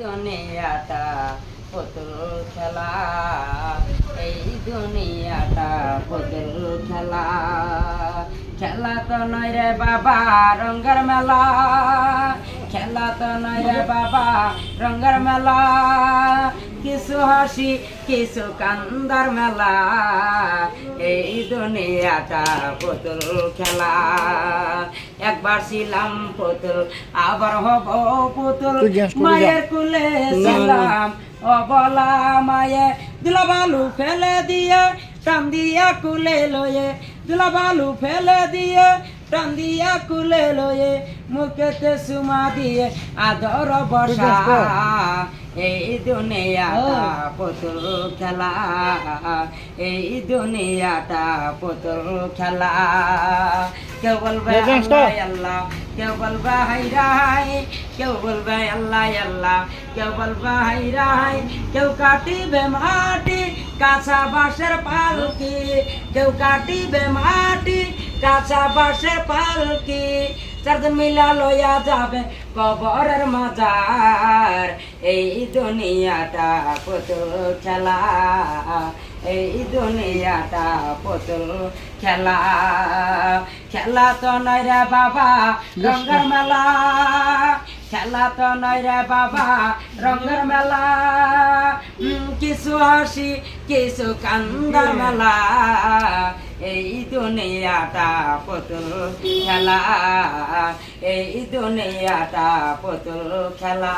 দুনিয়াটা পুতুল খেলা, এই দুনিয়াটা পুতুল খেলা। খেলা তো নয় রে বাবা রঙ্গের মেলা, খেলা তো নয় রে বাবা রঙ্গের মেলা। কিছু হাসি কিছু কান্দার মেলা, এই দুনিয়াটা পুতুল খেলা। একবার ছিলাম পুতুল আবার হব পুতুল, মায়ের কুলে ছিলাম অবলা মায়ে। দুলা বালু ফেলে দিয়ে টান দিয়া কুলে লয়ে, দুলা বালু ফেলে দিয়ে টান দিয়া কুলে লয়ে। মুখেতে সুমা দিয়ে আদর বসা, এই দুনিয়াটা পুতুল খেলা, এই দুনিয়াটা পুতুল খেলা। কেউ বলবে আল্লাহ আল্লাহ, কেউ বলবে হাই রাই, কেউ বলবে আল্লাহ আল্লাহ, কেউ বলবে হাই রাই। কেউ কাটিবে মাটি কাঁচা বাঁশের পালকি, কেউ কাটিবে মাটি কাঁচা বাঁশের পালকি। চারজন মিলা লইয়া যাবে কবরের মাজার, এই দুনিয়াটা পুতুল খেলা, এই দুনিয়াটা পুতুল খেলা। খেলা তো নয় রে বাবা রঙ্গের মেলা, খেলা তো নয় রে বাবা রঙ্গের মেলা। কিছু হাসি কিছু কান্দার মেলা, এই দুনিয়াটা পুতুল খেলা, এই দুনিয়াটা পুতুল খেলা।